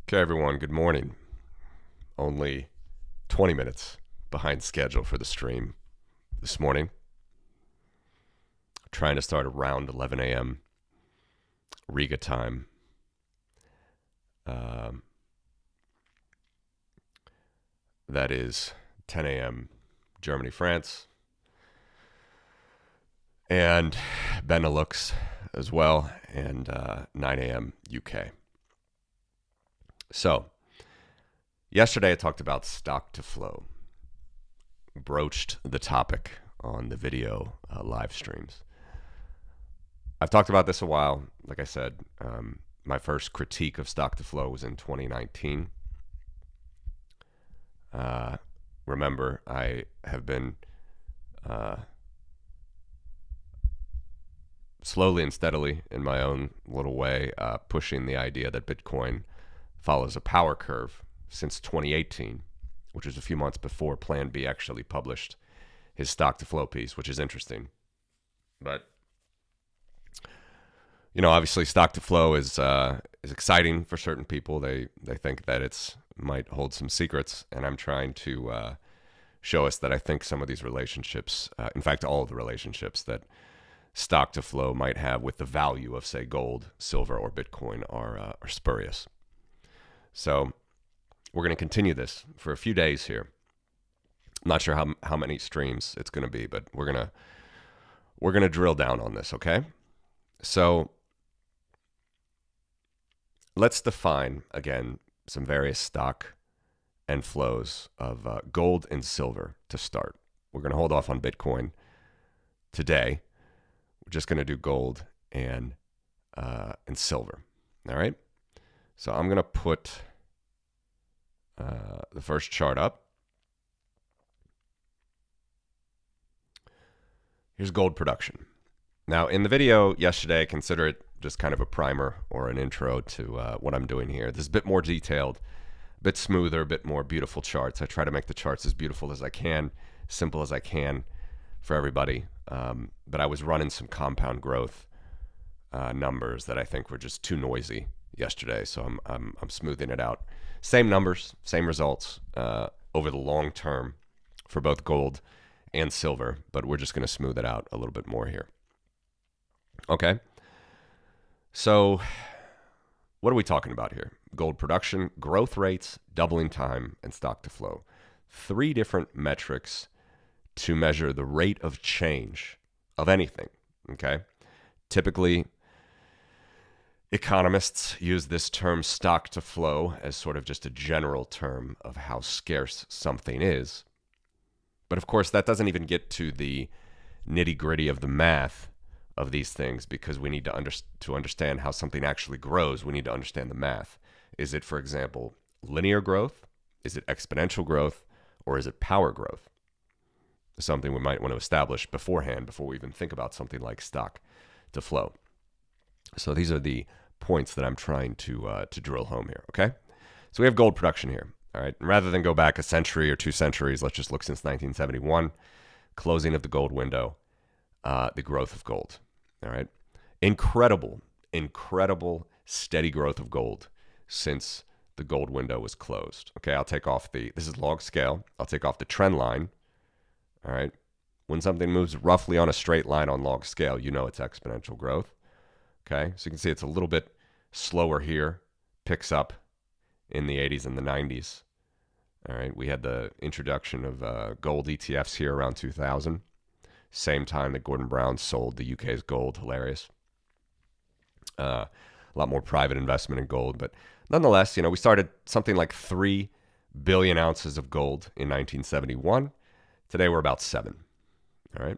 Okay, everyone, good morning. Only 20 minutes behind schedule for the stream this morning. Trying to start around 11 a.m. Riga time. That is 10 a.m. Germany, France, and Benelux as well, and 9 a.m. UK. So, yesterday I talked about stock to flow, broached the topic on the video live streams. I've talked about this a while. Like I said, my first critique of stock to flow was in 2019. Remember, I have been slowly and steadily, in my own little way, pushing the idea that Bitcoin follows a power curve since 2018, which is a few months before Plan B actually published his stock to flow piece, which is interesting. But obviously, stock to flow is exciting for certain people. They think that it's might hold some secrets, and I'm trying to show us that I think some of these relationships, in fact, all of the relationships that stock to flow might have with the value of, say, gold, silver, or Bitcoin are spurious. So we're going to continue this for a few days here. I'm not sure how many streams it's going to be, but we're gonna drill down on this. Okay, so let's define again some various stock and flows of gold and silver to start. We're going to hold off on Bitcoin today. We're just going to do gold and silver. All right. So I'm going to put the first chart up. Here's gold production. Now, in the video yesterday, consider it just kind of a primer or an intro to what I'm doing here. This is a bit more detailed, a bit smoother, a bit more beautiful charts. I try to make the charts as beautiful as I can, simple as I can for everybody. But I was running some compound growth numbers that I think were just too noisy yesterday, so I'm smoothing it out. Same numbers, same results over the long term for both gold and silver, but we're just going to smooth it out a little bit more here. Okay. So what are we talking about here? Gold production, growth rates, doubling time, and stock to flow. 3 different metrics to measure the rate of change of anything. Okay. Typically, economists use this term stock to flow as sort of just a general term of how scarce something is. But of course, that doesn't even get to the nitty gritty of the math of these things, because we need to understand how something actually grows. We need to understand the math. Is it, for example, linear growth? Is it exponential growth? Or is it power growth? Something we might want to establish beforehand before we even think about something like stock to flow. So these are the points that I'm trying to drill home here. Okay, so we have gold production here. All right, and rather than go back a century or 2 centuries, let's just look since 1971, closing of the gold window, the growth of gold. All right, incredible steady growth of gold since the gold window was closed. Okay, I'll take off this is log scale. I'll take off the trend line. All right, when something moves roughly on a straight line on log scale, you know it's exponential growth. Okay, so you can see it's a little bit slower here, picks up in the 80s and the 90s. All right, we had the introduction of gold ETFs here around 2000. Same time that Gordon Brown sold the UK's gold. Hilarious. A lot more private investment in gold. But nonetheless, we started something like 3 billion ounces of gold in 1971. Today we're about 7. All right.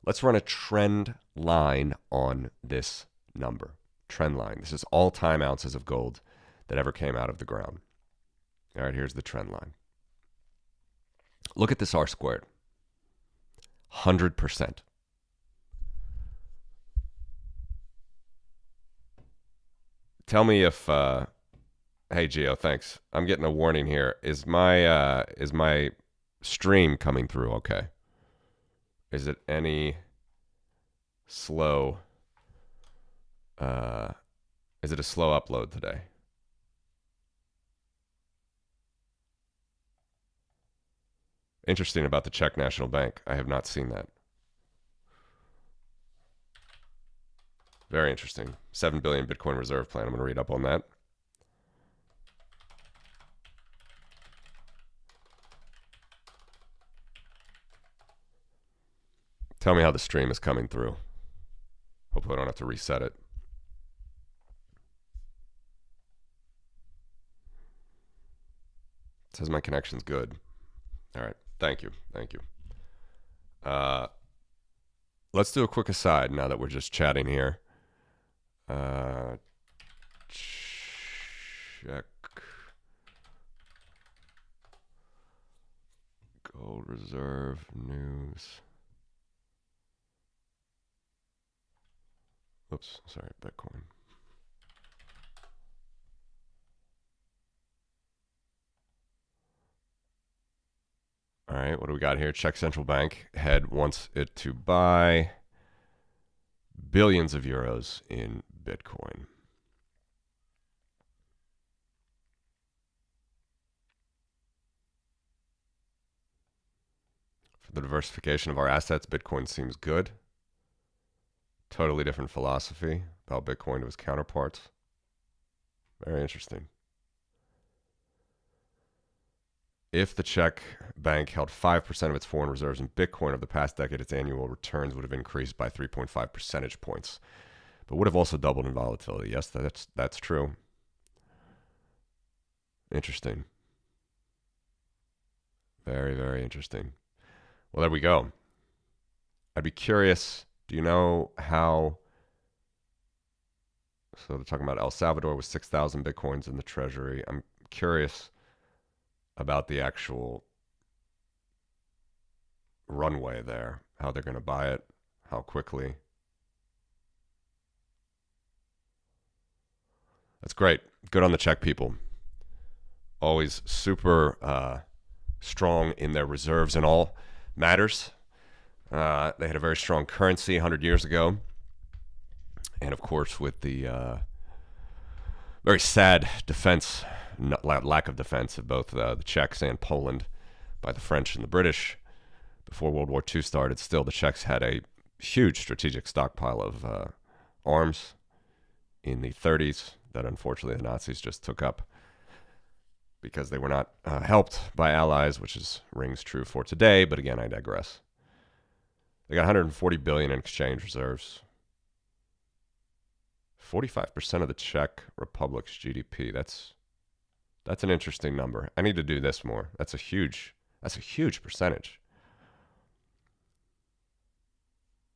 Let's run a trend line on this number. Trend line. This is all-time ounces of gold that ever came out of the ground. All right, here's the trend line. Look at this R squared. 100%. Tell me if hey Geo, thanks. I'm getting a warning here. Is my stream coming through okay? Is it any slow? Is it a slow upload today? Interesting about the Czech National Bank. I have not seen that. Very interesting. 7 billion Bitcoin reserve plan. I'm going to read up on that. Tell me how the stream is coming through. Hopefully I don't have to reset it. It says my connection's good. All right. Thank you. Thank you. Let's do a quick aside now that we're just chatting here. Check gold reserve news. Oops, sorry, Bitcoin. All right, what do we got here? Czech Central Bank head wants it to buy billions of euros in Bitcoin. For the diversification of our assets, Bitcoin seems good. Totally different philosophy about Bitcoin to its counterparts. Very interesting. If the Czech bank held 5% of its foreign reserves in Bitcoin over the past decade, its annual returns would have increased by 3.5 percentage points, but would have also doubled in volatility. Yes, that's true. Interesting. Very, very interesting. Well, there we go. I'd be curious, do you know how... So they're talking about El Salvador with 6,000 Bitcoins in the treasury. I'm curious about the actual runway there, how they're going to buy it, how quickly. That's great. Good on the Czech people. Always super strong in their reserves in all matters. They had a very strong currency 100 years ago. And of course, with the very sad defense, lack of defense of both the Czechs and Poland by the French and the British before World War II started, still the Czechs had a huge strategic stockpile of arms in the 30s that unfortunately the Nazis just took up because they were not helped by allies, which rings true for today. But again, I digress. They got 140 billion in exchange reserves. 45% of the Czech Republic's GDP. That's an interesting number. I need to do this more. That's a huge percentage.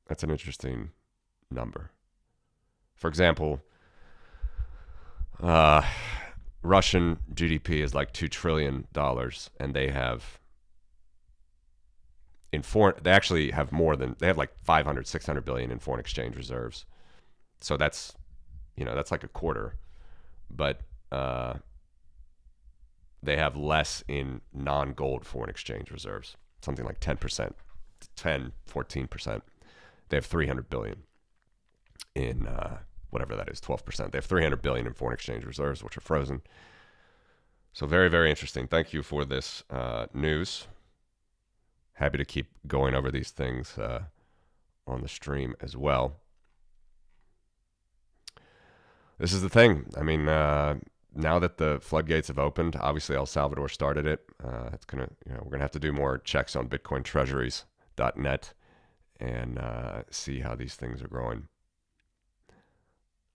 That's an interesting number. For example, Russian GDP is like $2 trillion, and they have they actually have more than, they have like 500, 600 billion in foreign exchange reserves. So that's like a quarter, but they have less in non-gold foreign exchange reserves, something like 10%, 14%. They have 300 billion in whatever that is, 12%. They have 300 billion in foreign exchange reserves, which are frozen. So very, very interesting. Thank you for this news. Happy to keep going over these things on the stream as well. This is the thing. I mean, now that the floodgates have opened, obviously El Salvador started it. It's we're gonna have to do more checks on BitcoinTreasuries.net and see how these things are growing.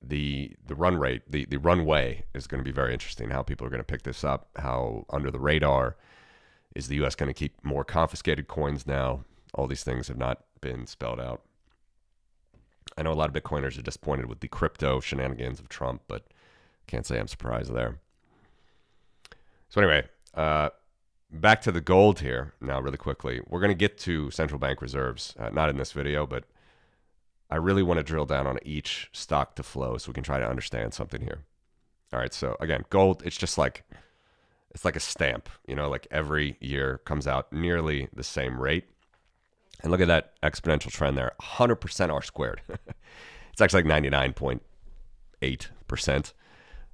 The run rate, the runway is going to be very interesting. How people are going to pick this up. How under the radar is the U.S. going to keep more confiscated coins now? All these things have not been spelled out. I know a lot of Bitcoiners are disappointed with the crypto shenanigans of Trump, but can't say I'm surprised there. So anyway, back to the gold here now really quickly. We're going to get to central bank reserves, not in this video, but I really want to drill down on each stock to flow so we can try to understand something here. All right, so again, gold, it's just like, it's like a stamp, like every year comes out nearly the same rate. And look at that exponential trend there, 100% R squared. It's actually like 99.8%,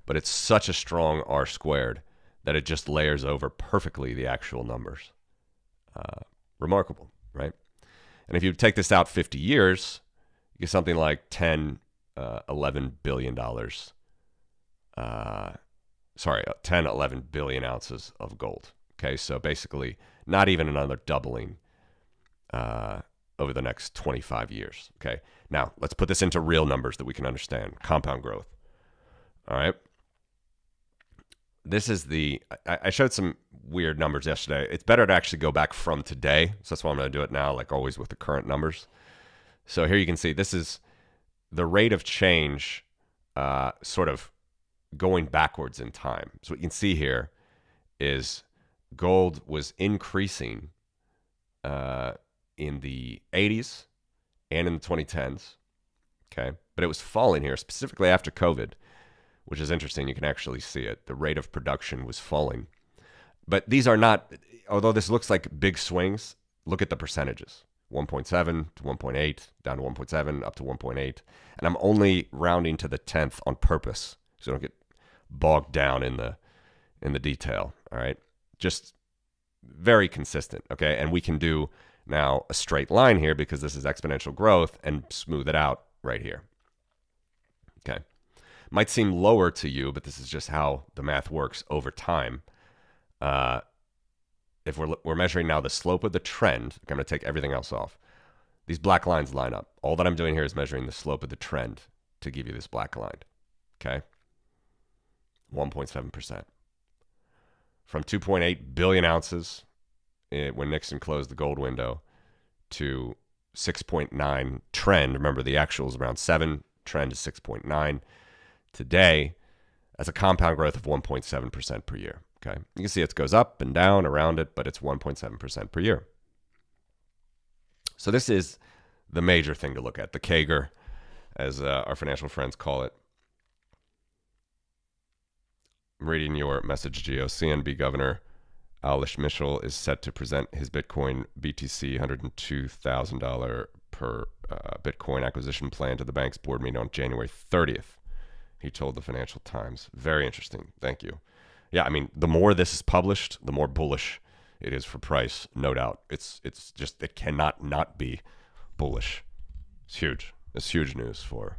but it's such a strong R squared that it just layers over perfectly the actual numbers. Remarkable, right? And if you take this out 50 years, you get something like 10, $11 billion. 10, 11 billion ounces of gold. Okay, so basically not even another doubling over the next 25 years. Okay, now let's put this into real numbers that we can understand. Compound growth. All right. This is I showed some weird numbers yesterday. It's better to actually go back from today. So that's why I'm going to do it now, like always with the current numbers. So here you can see this is the rate of change sort of going backwards in time. So what you can see here is gold was increasing in the 80s and in the 2010s. Okay. But it was falling here specifically after COVID, which is interesting. You can actually see it. The rate of production was falling. But these are not, although this looks like big swings, look at the percentages. 1.7 to 1.8, down to 1.7, up to 1.8. And I'm only rounding to the 10th on purpose so I don't get bogged down in the detail, all right? Just very consistent, okay? And we can do now a straight line here because this is exponential growth and smooth it out right here, okay? Might seem lower to you, but this is just how the math works over time. If we're measuring now the slope of the trend, I'm going to take everything else off. These black lines line up. All that I'm doing here is measuring the slope of the trend to give you this black line, okay? 1.7%. From 2.8 billion ounces when Nixon closed the gold window to 6.9 trend. Remember, the actual is around 7. Trend is 6.9. Today, that's a compound growth of 1.7% per year. Okay, you can see it goes up and down around it, but it's 1.7% per year. So this is the major thing to look at, the CAGR, as our financial friends call it. I'm reading your message, Geo. CNB Governor Alish Mitchell is set to present his Bitcoin BTC $102,000 per Bitcoin acquisition plan to the bank's board meeting on January 30th. He told the Financial Times. Very interesting. Thank you. Yeah, I mean, the more this is published, the more bullish it is for price, no doubt. It's just, it cannot not be bullish. It's huge. It's huge news for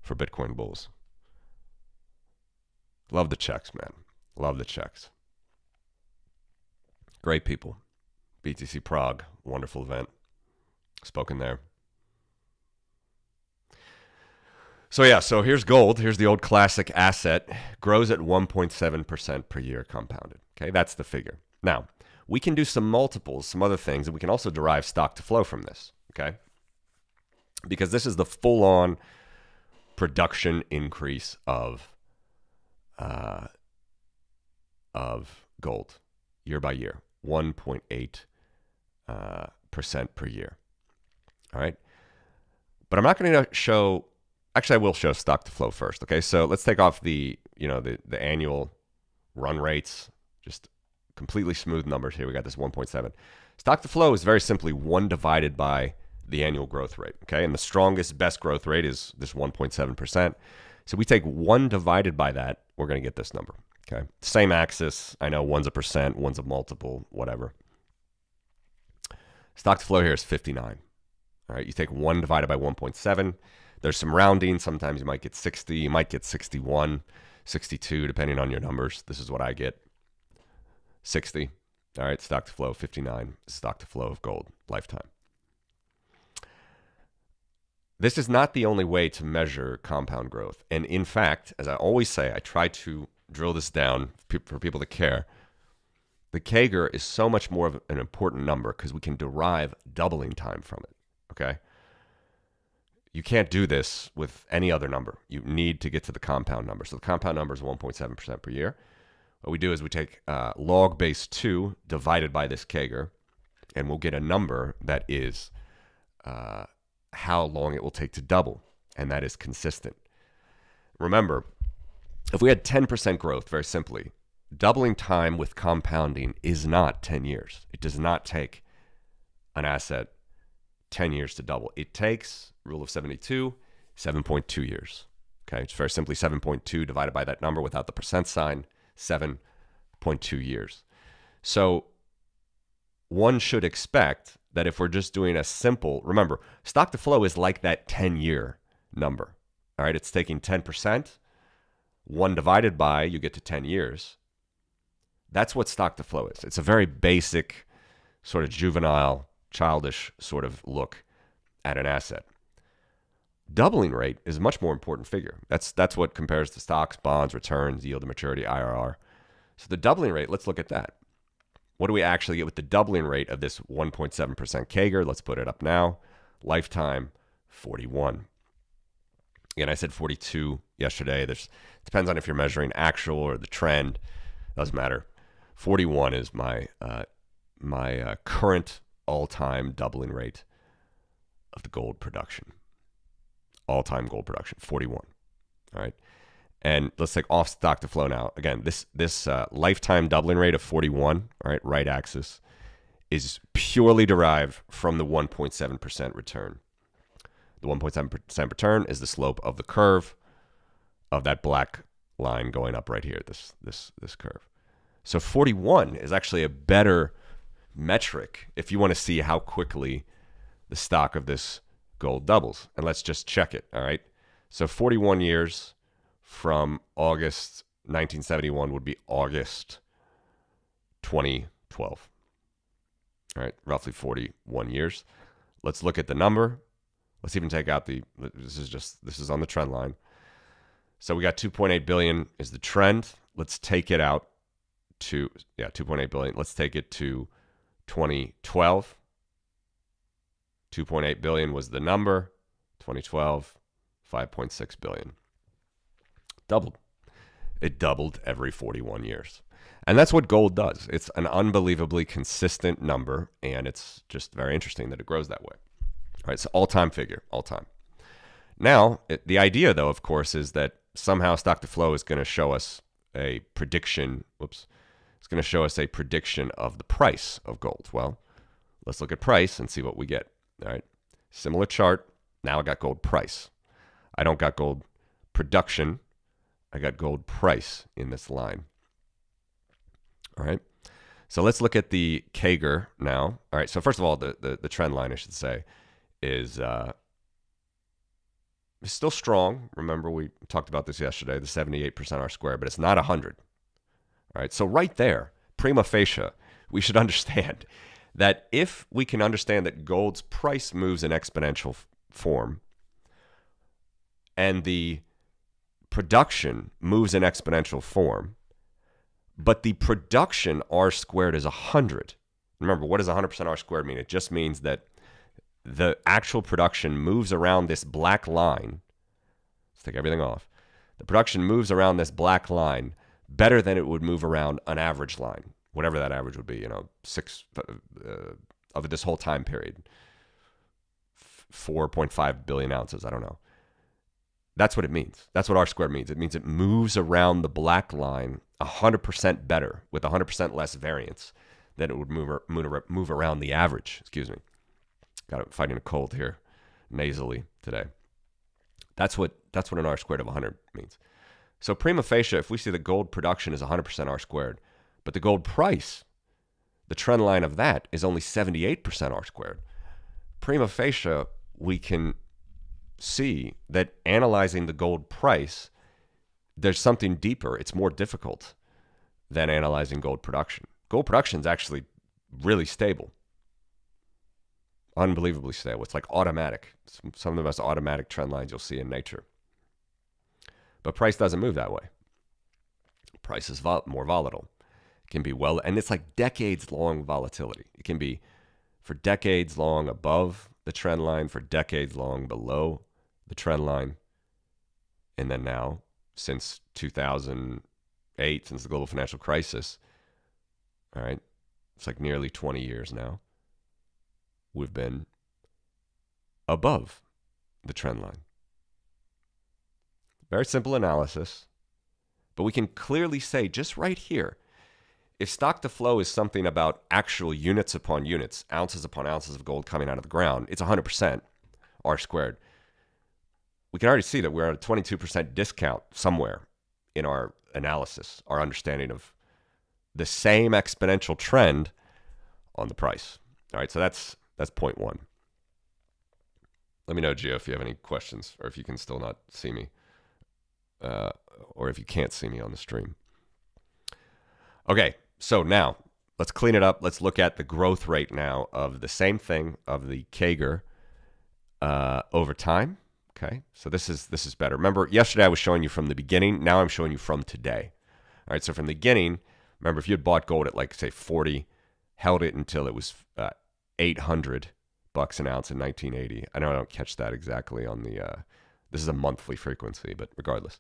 Bitcoin bulls. Love the checks, man. Love the checks. Great people. BTC Prague, wonderful event. Spoken there. So yeah, so here's gold. Here's the old classic asset. Grows at 1.7% per year compounded. Okay, that's the figure. Now, we can do some multiples, some other things, and we can also derive stock to flow from this. Okay, because this is the full-on production increase of gold year by year, 1.8% per year. All right, but I'm not going to show. Actually, I will show stock to flow first. Okay, so let's take off the annual run rates, just completely smooth numbers here. We got this 1.7. Stock to flow is very simply 1 divided by the annual growth rate. Okay, and the strongest, best growth rate is this 1.7%. So we take 1 divided by that, we're going to get this number. Okay, same axis. I know one's a percent, one's a multiple, whatever. Stock to flow here is 59. All right, you take 1 divided by 1.7. There's some rounding. Sometimes you might get 60. You might get 61, 62, depending on your numbers. This is what I get. 60. All right, stock to flow, 59. Stock to flow of gold, lifetime. This is not the only way to measure compound growth. And in fact, as I always say, I try to drill this down for people to care. The CAGR is so much more of an important number because we can derive doubling time from it, okay? You can't do this with any other number. You need to get to the compound number. So the compound number is 1.7% per year. What we do is we take log base 2 divided by this CAGR, and we'll get a number that is how long it will take to double, and that is consistent. Remember, if we had 10% growth, very simply, doubling time with compounding is not 10 years. It does not take an asset 10 years to double. It takes, rule of 72, 7.2 years. Okay, it's very simply 7.2 divided by that number without the percent sign, 7.2 years. So one should expect that if we're just doing a simple, remember, stock to flow is like that 10-year number. All right, it's taking 10%, 1 divided by, you get to 10 years. That's what stock to flow is. It's a very basic, sort of juvenile, childish sort of look at an asset. Doubling rate is a much more important figure. That's what compares to stocks, bonds, returns, yield to maturity, IRR. So the doubling rate, let's look at that. What do we actually get with the doubling rate of this 1.7% CAGR? Let's put it up now. Lifetime, 41. Again, I said 42 yesterday. This depends on if you're measuring actual or the trend. Doesn't matter. 41 is my current all-time doubling rate of the gold production. All-time gold production, 41. All right. And let's take off stock to flow now. Again, this lifetime doubling rate of 41, all right axis, is purely derived from the 1.7% return. The 1.7% return is the slope of the curve of that black line going up right here, this curve. So 41 is actually a better metric if you want to see how quickly the stock of this gold doubles. And let's just check it, all right? So 41 years from August 1971 would be August 2012. All right, roughly 41 years. Let's look at the number. Let's even take out this is on the trend line. So we got 2.8 billion is the trend. Let's take it out to, 2.8 billion. Let's take it to 2012. 2.8 billion was the number. 2012, 5.6 billion. Doubled. It doubled every 41 years. And that's what gold does. It's an unbelievably consistent number, and it's just very interesting that it grows that way. All right, so all-time figure, all-time. Now, the idea, though, of course, is that somehow stock to flow is going to show us a prediction. It's going to show us a prediction of the price of gold. Well, let's look at price and see what we get. All right, similar chart. Now I got gold price. I don't got gold production. I got gold price in this line. All right, so let's look at the CAGR now. All right, so first of all, the trend line, I should say, is still strong. Remember, we talked about this yesterday, the 78% R squared, but it's not 100. All right, so right there, prima facie, we should understand that if we can understand that gold's price moves in exponential form and the production moves in exponential form, but the production R squared is 100. Remember, what does 100% R squared mean? It just means that the actual production moves around this black line. Let's take everything off. The production moves around this black line better than it would move around an average line, whatever that average would be, six of this whole time period, 4.5 billion ounces. I don't know. That's what it means. That's what R squared means. It means it moves around the black line 100% better with 100% less variance than it would move around the average. Excuse me. Fighting a cold here, nasally today. That's what an R squared of 100 means. So prima facie, if we see the gold production is 100% R squared, but the gold price, the trend line of that is only 78% R squared, prima facie, we can see that analyzing the gold price, there's something deeper. It's more difficult than analyzing gold production. Gold production is actually really stable. Unbelievably stable. It's like automatic. Some of the most automatic trend lines you'll see in nature. But price doesn't move that way. Price is more volatile. It can be and it's like decades-long volatility. It can be for decades long above the trend line, for decades long below the trend line. And then now, since 2008, since the global financial crisis, all right, it's like nearly 20 years now, we've been above the trend line. Very simple analysis, but we can clearly say just right here, if stock to flow is something about actual units upon units, ounces upon ounces of gold coming out of the ground, it's 100% R squared. We can already see that we're at a 22% discount somewhere in our analysis, our understanding of the same exponential trend on the price. All right, so that's point one. Let me know, Gio, if you have any questions or if you can still not see me, or if you can't see me on the stream. Okay, so now let's clean it up. Let's look at the growth rate now of the same thing, of the CAGR over time. Okay, so this is better. Remember, yesterday I was showing you from the beginning. Now I'm showing you from today. All right, so from the beginning, remember, if you had bought gold at, like, say 40, held it until it was $800 an ounce in 1980. I know I don't catch that exactly on the. This is a monthly frequency, but regardless,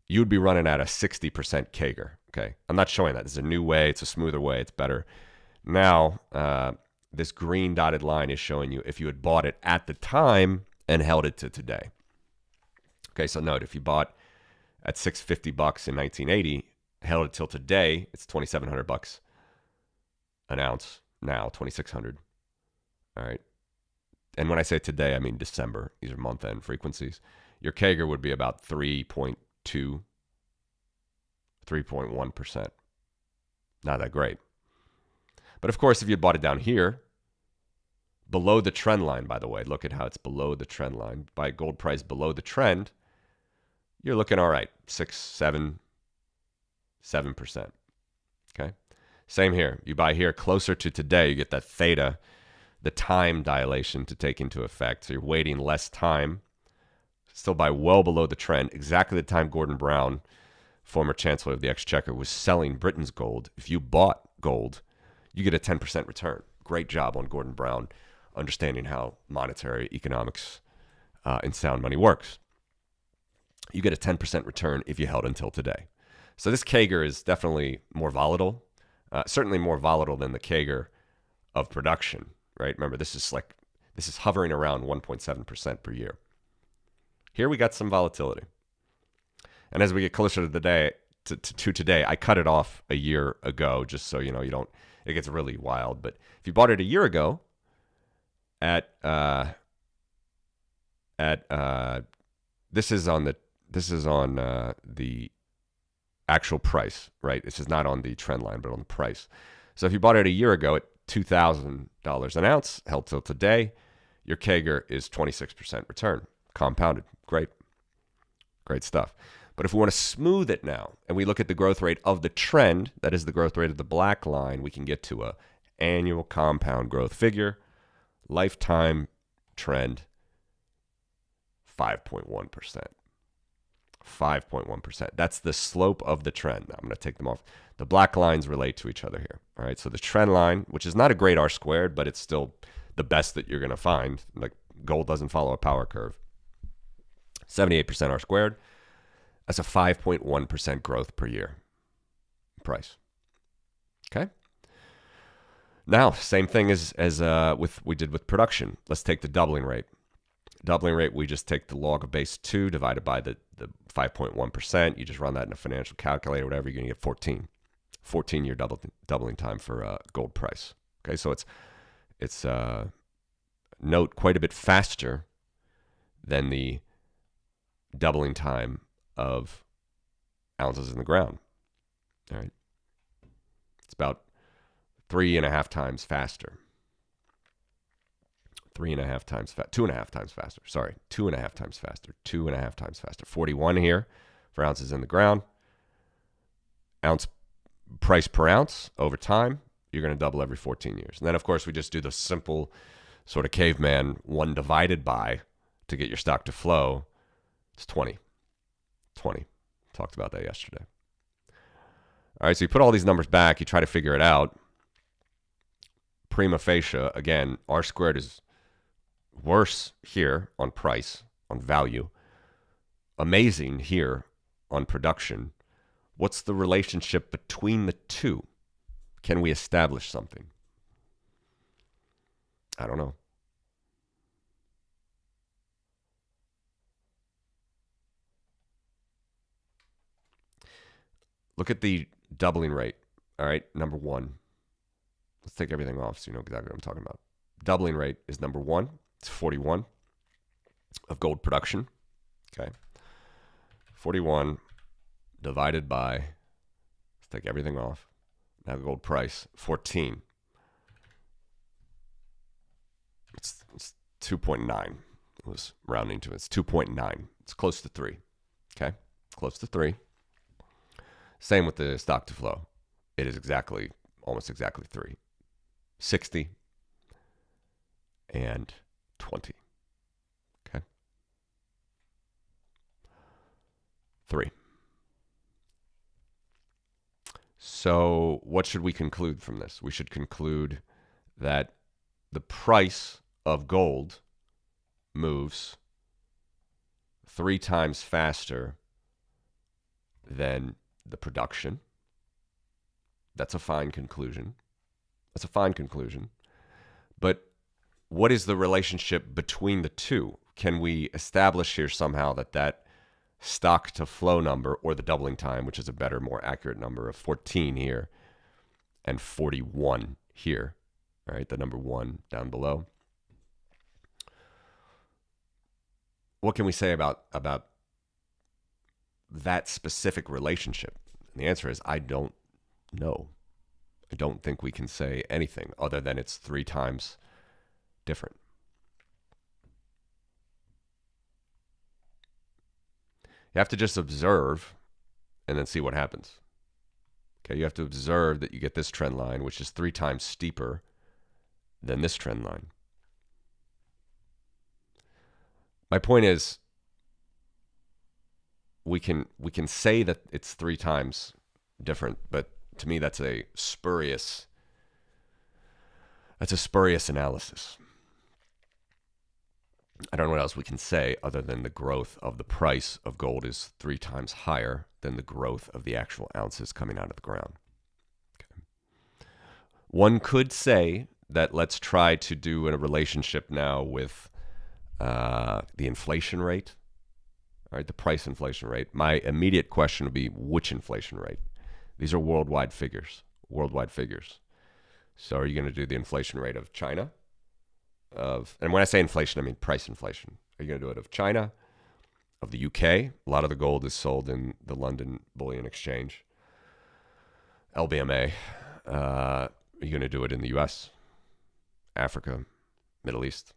you would be running at a 60% CAGR. Okay, I'm not showing that. This is a new way. It's a smoother way. It's better. Now, this green dotted line is showing you if you had bought it at the time and held it to today. Okay, so note, if you bought at $650 in 1980, held it till today, it's $2,700 an ounce now, 2,600. All right. And when I say today, I mean December. These are month-end frequencies. Your CAGR would be about 3.2, 3.1%. Not that great. But of course, if you bought it down here, below the trend line, by the way, look at how it's below the trend line. Buy gold price below the trend, you're looking all right, 6, 7%. Okay. Same here. You buy here closer to today, you get that theta, the time dilation to take into effect. So you're waiting less time, still buy well below the trend, exactly the time Gordon Brown, former chancellor of the exchequer, was selling Britain's gold. If you bought gold, you get a 10% return. Great job on Gordon Brown understanding how monetary economics and sound money works. You get a 10% return if you held until today. So this CAGR is definitely more volatile, certainly more volatile than the CAGR of production, right? Remember, this is hovering around 1.7% per year. Here we got some volatility. And as we get closer to the day, to today, I cut it off a year ago just so you don't, it gets really wild. But if you bought it a year ago this is on the actual price, right? This is not on the trend line, but on the price. So if you bought it a year ago at $2,000 an ounce, held till today, your CAGR is 26% return, compounded. Great stuff. But if we want to smooth it now, and we look at the growth rate of the trend, that is the growth rate of the black line, we can get to a annual compound growth figure, lifetime trend, 5.1%. 5.1%. That's the slope of the trend. I'm going to take them off. The black lines relate to each other here. All right. So the trend line, which is not a great R squared, but it's still the best that you're going to find. Like, gold doesn't follow a power curve. 78% R squared. That's a 5.1% growth per year price. Okay. Now, same thing as we did with production. Let's take the doubling rate. Doubling rate, we just take the log of base 2 divided by the 5.1%. You just run that in a financial calculator, whatever, you're going to get 14. 14-year doubling time for gold price. Okay, so it's note quite a bit faster than the doubling time of ounces in the ground. All right, it's about 3.5 times faster. 2.5 times faster. Sorry, 2.5 times faster. 2.5 times faster. 41 here for ounces in the ground. Ounce price per ounce over time, you're going to double every 14 years. And then, of course, we just do the simple sort of caveman 1 divided by to get your stock to flow. It's 20. 20. Talked about that yesterday. All right, so you put all these numbers back. You try to figure it out. Prima facie, again, R squared is worse here on price, on value. Amazing here on production. What's the relationship between the two? Can we establish something? I don't know. Look at the doubling rate. All right, number 1. Let's take everything off so you know exactly what I'm talking about. Doubling rate is number 1. It's 41 of gold production. Okay. 41 divided by, let's take everything off. Now gold price, 14. It's 2.9. It was rounding to it's 2.9. It's close to 3. Okay, close to 3. Same with the stock to flow. It is almost exactly 3. 60 and 20. Okay. 3. So what should we conclude from this? We should conclude that the price of gold moves 3 times faster than the production. That's a fine conclusion. But what is the relationship between the two? Can we establish here somehow that stock to flow number, or the doubling time, which is a better, more accurate number of 14 here and 41 here, right? The number 1 down below. What can we say about that specific relationship? And the answer is, I don't know. I don't think we can say anything other than it's 3 times different. You have to just observe and then see what happens. Okay, you have to observe that you get this trend line, which is 3 times steeper than this trend line. My point is, we can say that it's 3 times different, but to me that's a spurious analysis. I don't know what else we can say other than the growth of the price of gold is 3 times higher than the growth of the actual ounces coming out of the ground. Okay. One could say that let's try to do a relationship now with the inflation rate, all right, the price inflation rate. My immediate question would be, which inflation rate? These are worldwide figures. So are you going to do the inflation rate of China? And when I say inflation, I mean price inflation. Are you going to do it of China, of the UK? A lot of the gold is sold in the London Bullion Exchange, LBMA. Are you going to do it in the US, Africa, Middle East?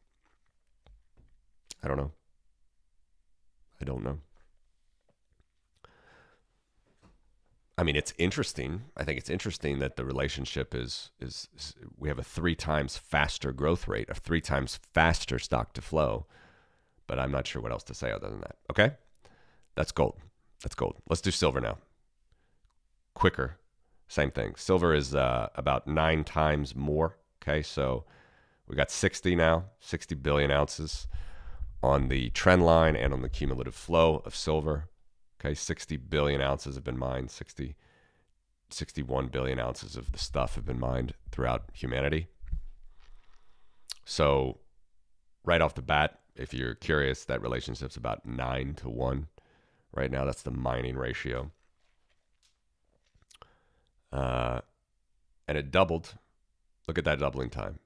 I don't know. I mean, it's interesting. I think it's interesting that the relationship is we have a 3 times faster growth rate, a 3 times faster stock to flow, but I'm not sure what else to say other than that. Okay? That's gold. Let's do silver now. Quicker. Same thing. Silver is about 9 times more. Okay, so we got 60 billion ounces on the trend line and on the cumulative flow of silver. Okay, 60 billion ounces have been mined. 61 billion ounces of the stuff have been mined throughout humanity. So right off the bat, if you're curious, that relationship's about 9 to 1. Right now, that's the mining ratio. And it doubled. Look at that doubling time.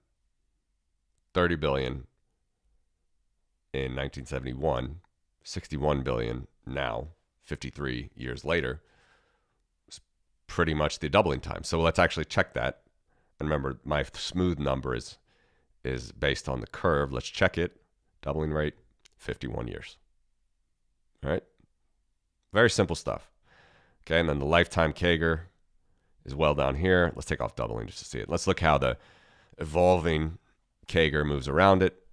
30 billion in 1971, 61 billion now, 53 years later. It's pretty much the doubling time. So let's actually check that. And remember, my smooth number is based on the curve. Let's check it. Doubling rate, 51 years. All right? Very simple stuff. Okay, and then the lifetime CAGR is well down here. Let's take off doubling just to see it. Let's look how the evolving CAGR moves around it.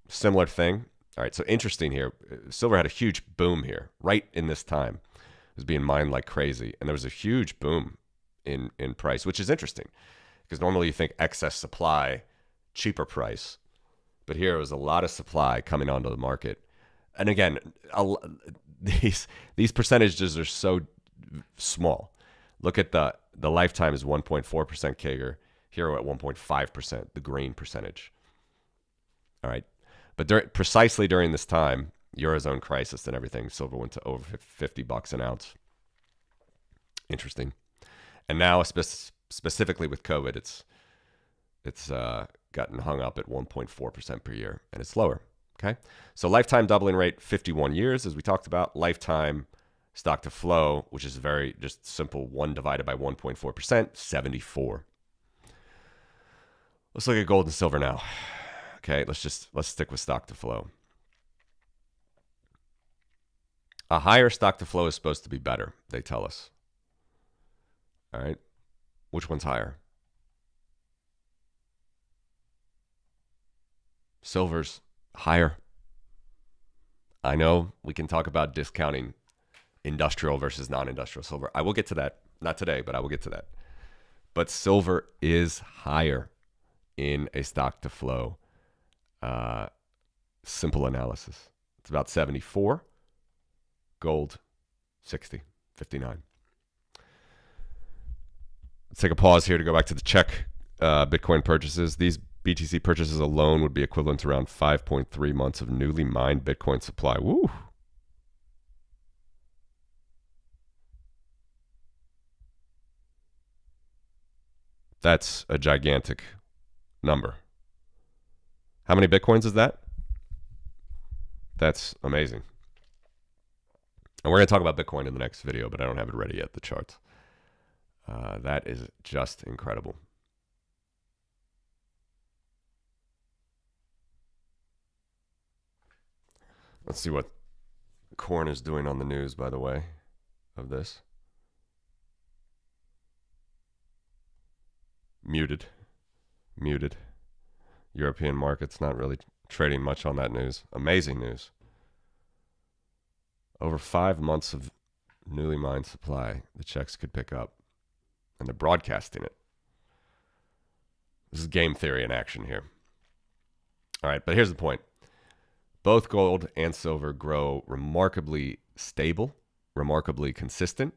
Similar thing. All right, so interesting here. Silver had a huge boom here, right in this time. It was being mined like crazy. And there was a huge boom in price, which is interesting. Because normally you think excess supply, cheaper price. But here was a lot of supply coming onto the market. And again, these percentages are so small. Look at the lifetime is 1.4% CAGR. Here we're at 1.5%, the green percentage. All right. But precisely during this time, Eurozone crisis and everything, silver went to over $50 an ounce. Interesting. And now, specifically with COVID, it's gotten hung up at 1.4% per year, and it's lower. Okay, so lifetime doubling rate, 51 years, as we talked about. Lifetime stock to flow, which is very just simple, 1 divided by 1.4%, 74. Let's look at gold and silver now. Okay, let's stick with stock to flow. A higher stock to flow is supposed to be better, they tell us. All right. Which one's higher? Silver's higher. I know we can talk about discounting industrial versus non-industrial silver. I will get to that. Not today, but I will get to that. But silver is higher in a stock to flow simple analysis. It's about 74. Gold, 60, 59. Let's take a pause here to go back to the check Bitcoin purchases. These BTC purchases alone would be equivalent to around 5.3 months of newly mined Bitcoin supply. Woo! That's a gigantic number. How many Bitcoins is that? That's amazing. And we're going to talk about Bitcoin in the next video, but I don't have it ready yet, the charts. That is just incredible. Let's see what corn is doing on the news, by the way, of this. Muted. European markets not really trading much on that news. Amazing news. Over 5 months of newly mined supply the checks could pick up. And they're broadcasting it. This is game theory in action here. All right, but here's the point. Both gold and silver grow remarkably stable, remarkably consistent.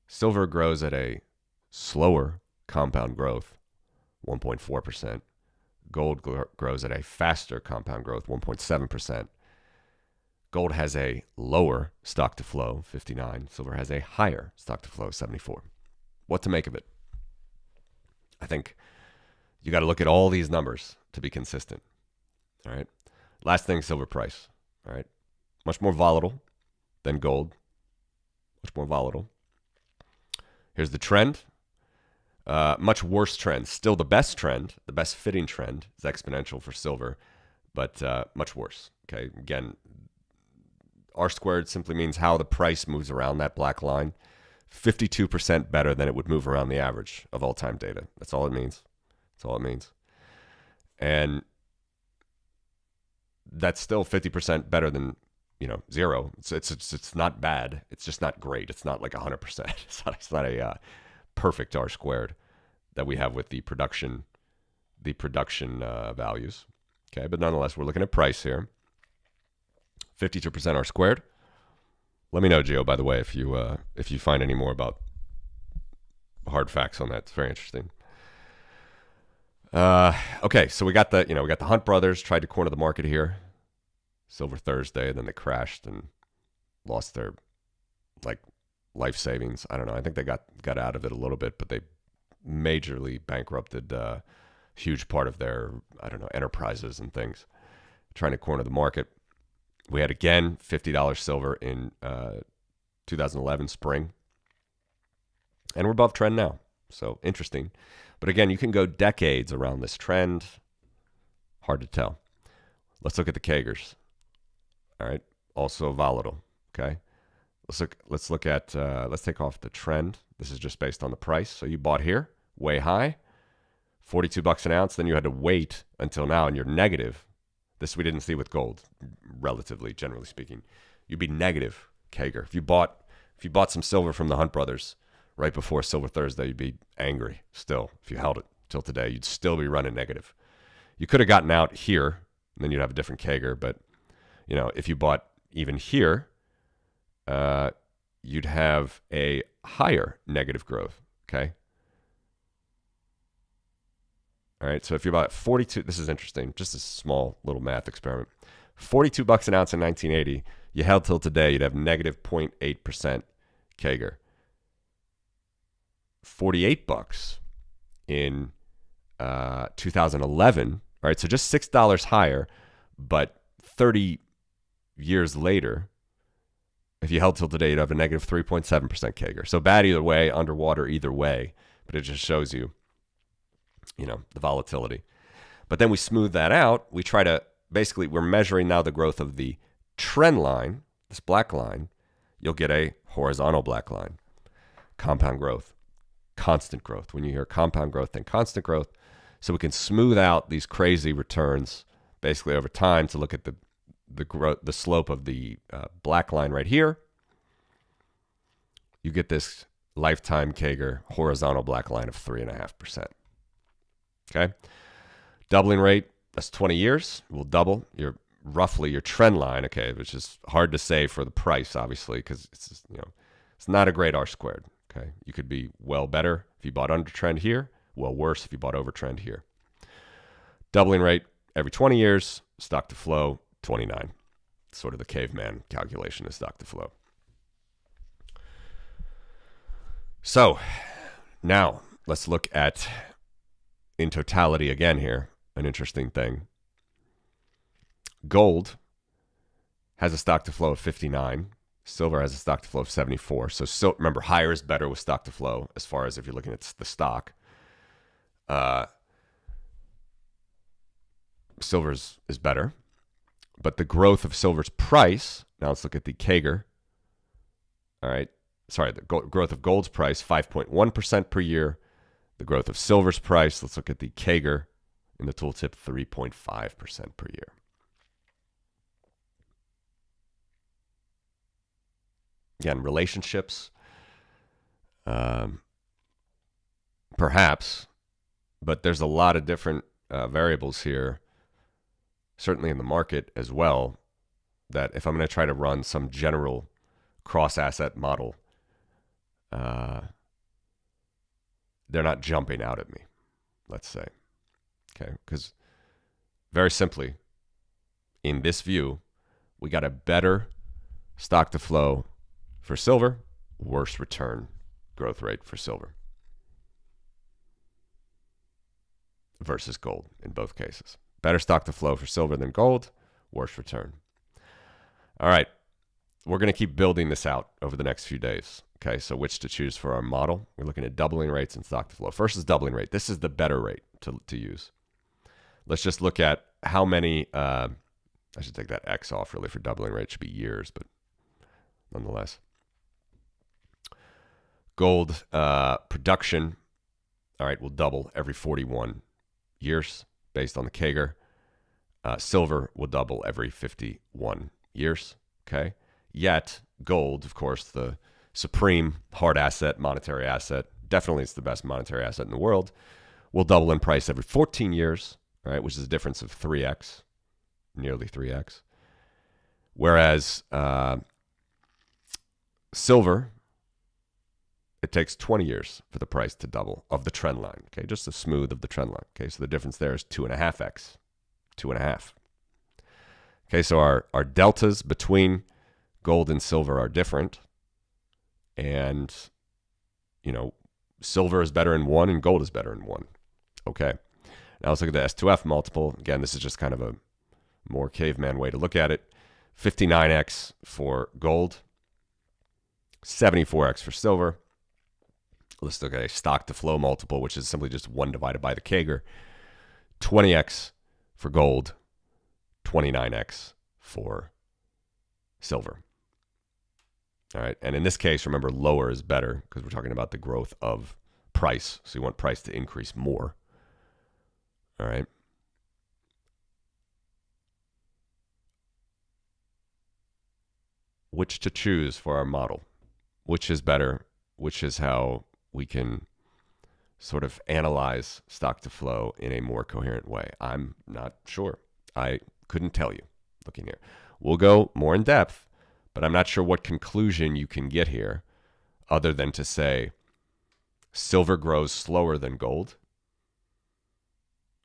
Silver grows at a slower compound growth, 1.4%. Gold grows at a faster compound growth, 1.7%. Gold has a lower stock to flow, 59. Silver has a higher stock to flow, 74. What to make of it? I think you got to look at all these numbers to be consistent. All right. Last thing, silver price. All right. Much more volatile than gold. Much more volatile. Here's the trend. Much worse trend. Still the best trend, the best fitting trend is exponential for silver, but much worse. Okay. Again, R squared simply means how the price moves around that black line. 52% better than it would move around the average of all-time data. That's all it means. That's all it means. And that's still 50% better than, zero. It's not bad. It's just not great. It's not like 100%. It's not a perfect R squared that we have with the production values. Okay, but nonetheless, we're looking at price here. 52% R squared. Let me know, Gio, by the way, if you find any more about hard facts on that. It's very interesting. Okay, so we got the Hunt brothers tried to corner the market here. Silver Thursday, then they crashed and lost their life savings. I don't know. I think they got out of it a little bit, but they majorly bankrupted a huge part of their enterprises and things, trying to corner the market. We had, again, $50 silver in 2011 spring. And we're above trend now. So interesting. But again, you can go decades around this trend. Hard to tell. Let's look at the CAGRs. All right. Also volatile. Okay. Let's look at, let's take off the trend. This is just based on the price. So you bought here, way high, $42 an ounce. Then you had to wait until now and you're negative. This we didn't see with gold, relatively, generally speaking. You'd be negative CAGR. If you bought some silver from the Hunt brothers right before Silver Thursday, you'd be angry still. If you held it till today, you'd still be running negative. You could have gotten out here, and then you'd have a different CAGR. But, if you bought even here, you'd have a higher negative growth, okay? All right, so if you bought 42, this is interesting, just a small little math experiment. $42 an ounce in 1980, you held till today, you'd have negative 0.8% CAGR. $48 in 2011, all right, so just $6 higher, but 30 years later, if you held till today, you'd have a negative 3.7% CAGR. So bad either way, underwater either way, but it just shows you, the volatility. But then we smooth that out. We try to, basically, we're measuring now the growth of the trend line, this black line. You'll get a horizontal black line. Compound growth, constant growth. When you hear compound growth, then constant growth. So we can smooth out these crazy returns basically over time to look at the slope of the black line right here. You get this lifetime CAGR horizontal black line of 3.5%. Okay. Doubling rate, that's 20 years. Will double roughly your trend line, okay, which is hard to say for the price, obviously, because it's not a great R squared. Okay. You could be well better if you bought under trend here, well worse if you bought over trend here. Doubling rate every 20 years, stock to flow 29. Sort of the caveman calculation of stock to flow. So now let's look at, in totality again here, an interesting thing. Gold has a stock to flow of 59. Silver has a stock to flow of 74. So remember, higher is better with stock to flow as far as if you're looking at the stock. Silver is better. But the growth of silver's price, now let's look at the CAGR. All right. Sorry, the growth of gold's price, 5.1% per year. The growth of silver's price, let's look at the CAGR in the tooltip, 3.5% per year. Again, relationships, perhaps, but there's a lot of different variables here, certainly in the market as well, that if I'm going to try to run some general cross-asset model, they're not jumping out at me, let's say. Okay, because very simply, in this view, we got a better stock to flow for silver, worse return growth rate for silver versus gold in both cases. Better stock to flow for silver than gold, worse return. All right, we're going to keep building this out over the next few days. Okay, so which to choose for our model? We're looking at doubling rates and stock to flow. First is doubling rate. This is the better rate to use. Let's just look at how many, I should take that X off really for doubling rate. It should be years, but nonetheless. Gold production, all right, will double every 41 years based on the CAGR. Silver will double every 51 years, okay? Yet gold, of course, the supreme hard asset, monetary asset, definitely it's the best monetary asset in the world, will double in price every 14 years, right, which is a difference of 3x, nearly 3x. Whereas silver, it takes 20 years for the price to double of the trend line, okay, just the smooth of the trend line, okay, so the difference there is 2.5x, 2.5. Okay, so our deltas between gold and silver are different. And, silver is better in one and gold is better in one. Okay. Now let's look at the S2F multiple. Again, this is just kind of a more caveman way to look at it. 59x for gold, 74x for silver. Let's look at a stock to flow multiple, which is simply just 1 divided by the CAGR. 20x for gold, 29x for silver. All right. And in this case, remember, lower is better because we're talking about the growth of price. So you want price to increase more. All right. Which to choose for our model? Which is better? Which is how we can sort of analyze stock to flow in a more coherent way? I'm not sure. I couldn't tell you looking here. We'll go more in depth, but I'm not sure what conclusion you can get here other than to say silver grows slower than gold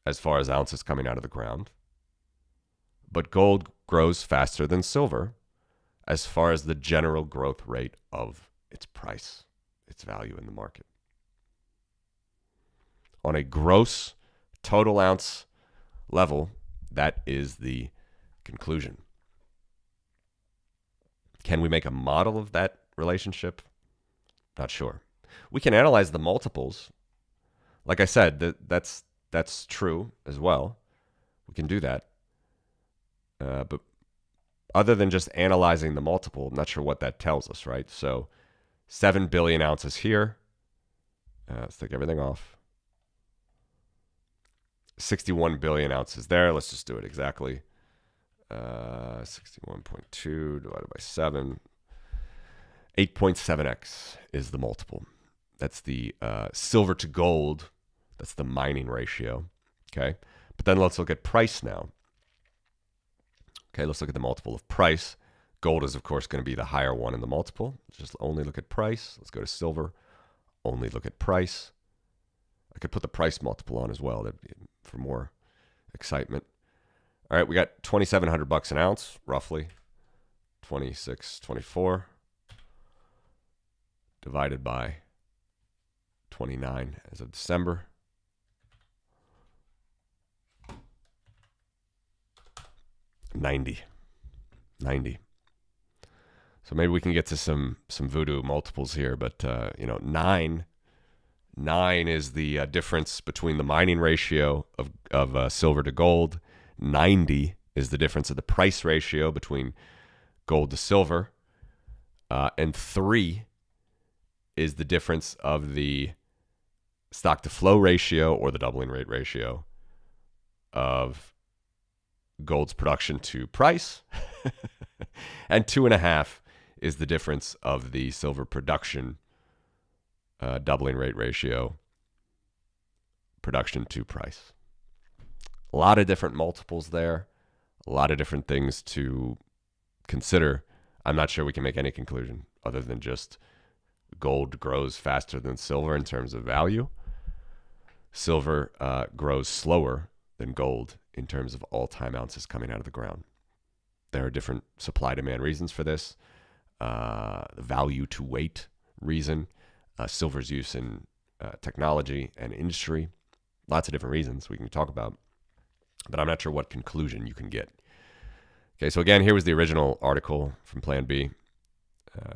as far as ounces coming out of the ground, but gold grows faster than silver as far as the general growth rate of its price, its value in the market. On a gross total ounce level, that is the conclusion. Can we make a model of that relationship? Not sure. We can analyze the multiples. Like I said, that's true as well. can do that. But other than just analyzing the multiple, I'm not sure what that tells us, right? So 7 billion ounces here. Let's take everything off. 61 billion ounces there. Let's just do it exactly. 61.2 divided by 7. 8.7x is the multiple. That's the silver to gold. That's the mining ratio. Okay. But then let's look at price now. Okay, let's look at the multiple of price. Gold is, of course, going to be the higher one in the multiple. Let's just only look at price. Let's go to silver. Only look at price. I could put the price multiple on as well for more excitement. All right, we got $2,700 an ounce, roughly. 26.24 divided by 29 as of December. 90. So maybe we can get to some voodoo multiples here, but 9 is the difference between the mining ratio of silver to gold. 90 is the difference of the price ratio between gold to silver, and 3 is the difference of the stock to flow ratio or the doubling rate ratio of gold's production to price. And 2.5 is the difference of the silver production doubling rate ratio, production to price. A lot of different multiples there, a lot of different things to consider. I'm not sure we can make any conclusion other than just gold grows faster than silver in terms of value. Silver grows slower than gold in terms of all-time ounces coming out of the ground. There are different supply-demand reasons for this. The value to weight reason, silver's use in technology and industry. Lots of different reasons we can talk about, but I'm not sure what conclusion you can get. Okay, so again, here was the original article from Plan B.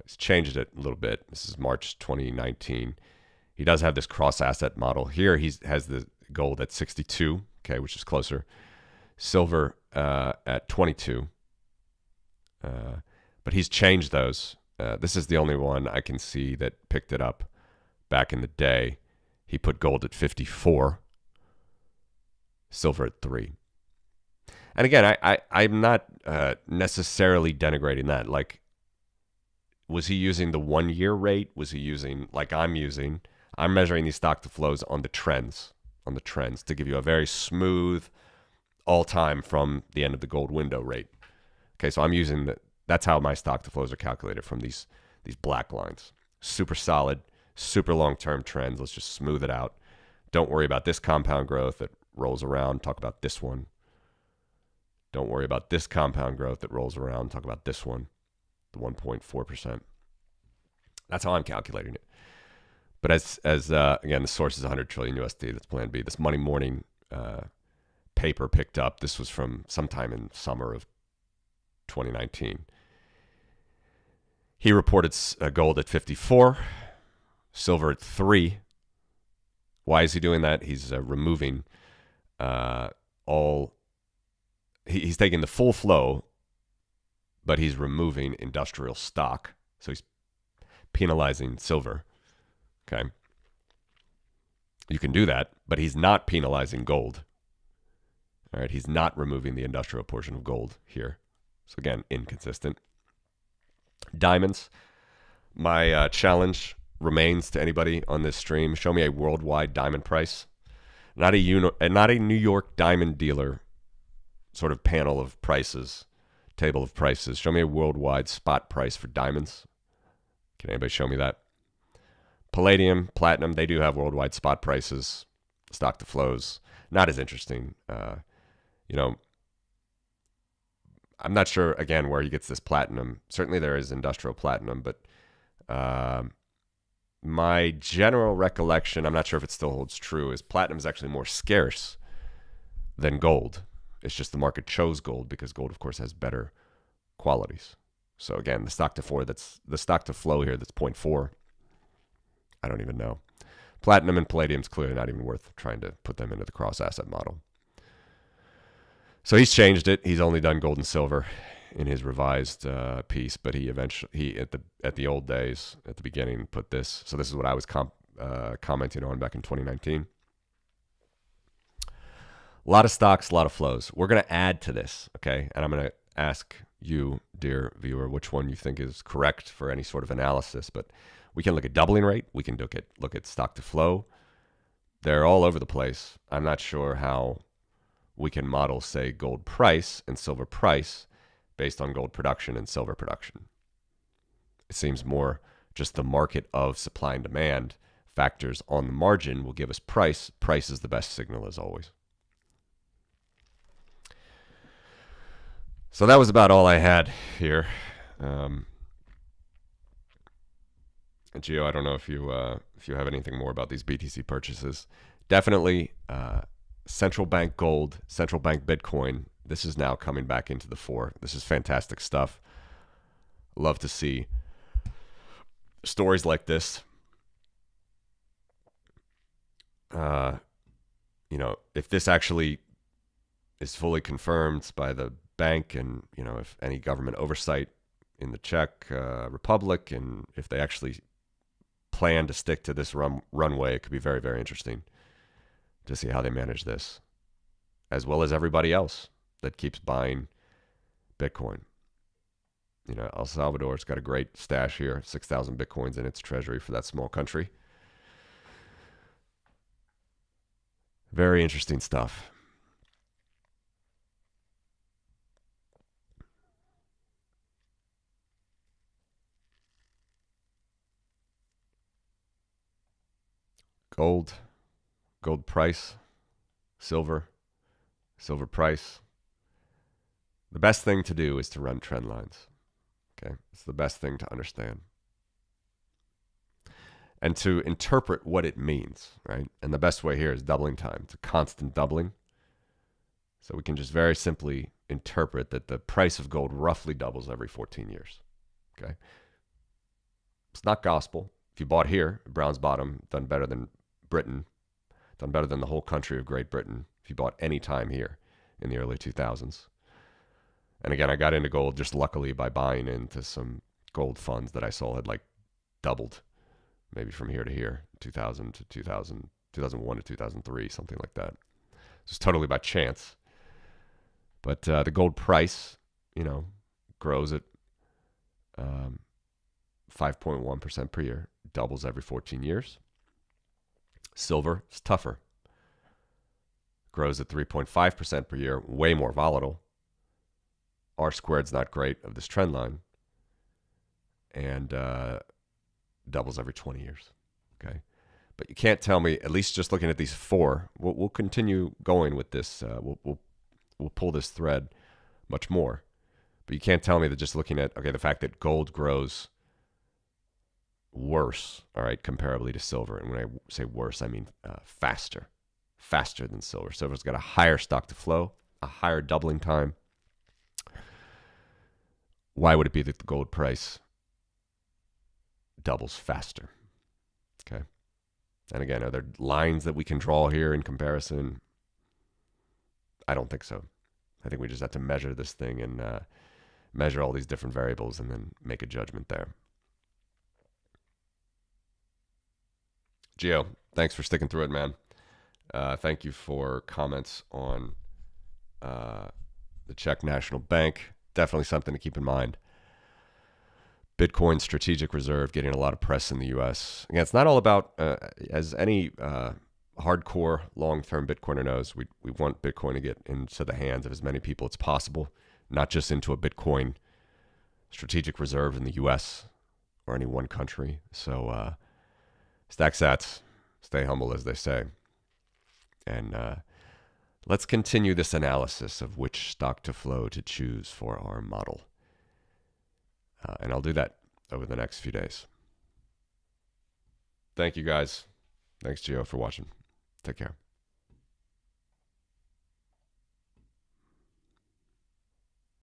He's changed it a little bit. This is March 2019. He does have this cross-asset model. Here he has the gold at 62, okay, which is closer. Silver at 22. But he's changed those. This is the only one I can see that picked it up back in the day. He put gold at 54, silver at 3. And again, I'm not necessarily denigrating that. Like, was he using the 1-year rate? Was he using, like I'm using? I'm measuring these stock to flows on the trends to give you a very smooth all-time from the end of the gold window rate. Okay, so I'm using that's how my stock to flows are calculated, from these black lines. Super solid, super long-term trends. Let's just smooth it out. Don't worry about this compound growth that rolls around. Talk about this one. Don't worry about this compound growth that rolls around. Talk about this one, the 1.4%. That's how I'm calculating it. But as again, the source is 100 trillion USD. That's Plan B. This Monday morning paper picked up. This was from sometime in summer of 2019. He reported gold at 54, silver at 3. Why is he doing that? He's removing he's taking the full flow, but he's removing industrial stock. So he's penalizing silver. Okay. You can do that, but he's not penalizing gold. All right. He's not removing the industrial portion of gold here. So again, inconsistent. Diamonds. My challenge remains to anybody on this stream. Show me a worldwide diamond price. Not a New York diamond dealer sort of panel of prices, table of prices. Show me a worldwide spot price for diamonds. Can anybody show me that? Palladium, platinum, they do have worldwide spot prices. Stock to flows, not as interesting. I'm not sure, again, where he gets this platinum. Certainly there is industrial platinum, but my general recollection, I'm not sure if it still holds true, is platinum is actually more scarce than gold. It's just the market chose gold because gold, of course, has better qualities. So again, the stock to flow here, that's 0.4. I don't even know. Platinum and palladium is clearly not even worth trying to put them into the cross asset model. So he's changed it. He's only done gold and silver in his revised piece, but he at the old days at the beginning put this. So this is what I was commenting on back in 2019. A lot of stocks, a lot of flows. We're going to add to this, okay? And I'm going to ask you, dear viewer, which one you think is correct for any sort of analysis. But we can look at doubling rate. We can look at stock to flow. They're all over the place. I'm not sure how we can model, say, gold price and silver price based on gold production and silver production. It seems more just the market of supply and demand factors on the margin will give us price. Price is the best signal as always. So that was about all I had here. Gio, I don't know if you have anything more about these BTC purchases. Definitely central bank gold, central bank Bitcoin. This is now coming back into the fore. This is fantastic stuff. Love to see stories like this. If this actually is fully confirmed by the bank, and if any government oversight in the Czech Republic, and if they actually plan to stick to this runway, it could be very, very interesting to see how they manage this, as well as everybody else that keeps buying Bitcoin. El Salvador's got a great stash here, 6,000 Bitcoins in its treasury for that small country. Very interesting stuff. Gold price, silver price. The best thing to do is to run trend lines. Okay, it's the best thing to understand and to interpret what it means, right? And the best way here is doubling time. It's a constant doubling. So we can just very simply interpret that the price of gold roughly doubles every 14 years. Okay, it's not gospel. If you bought here, Brown's bottom, done better than Britain, done better than the whole country of Great Britain if you bought any time here in the early 2000s. And again, I got into gold just luckily by buying into some gold funds that I saw had like doubled, maybe from here to here, 2000 to 2001 to 2003, something like that. Just totally by chance. But the gold price, grows at 5.1% per year, doubles every 14 years. Silver is tougher. Grows at 3.5% per year, way more volatile. R squared's not great of this trend line. And doubles every 20 years. Okay. But you can't tell me, at least just looking at these four, we'll continue going with this. We'll pull this thread much more. But you can't tell me that just looking at, the fact that gold grows worse, all right, comparably to silver. And when I say worse, I mean faster than silver. Silver's got a higher stock to flow, a higher doubling time. Why would it be that the gold price doubles faster? Okay. And again, are there lines that we can draw here in comparison? I don't think so. I think we just have to measure this thing and measure all these different variables and then make a judgment there. Gio, thanks for sticking through it, man. Thank you for comments on the Czech National Bank. Definitely something to keep in mind. Bitcoin strategic reserve getting a lot of press in the U.S. Again, it's not all about, as any hardcore long-term Bitcoiner knows, we want Bitcoin to get into the hands of as many people as possible, not just into a Bitcoin strategic reserve in the U.S. or any one country. So stack sats, stay humble, as they say. And let's continue this analysis of which stock to flow to choose for our model. And I'll do that over the next few days. Thank you, guys. Thanks, Gio, for watching. Take care.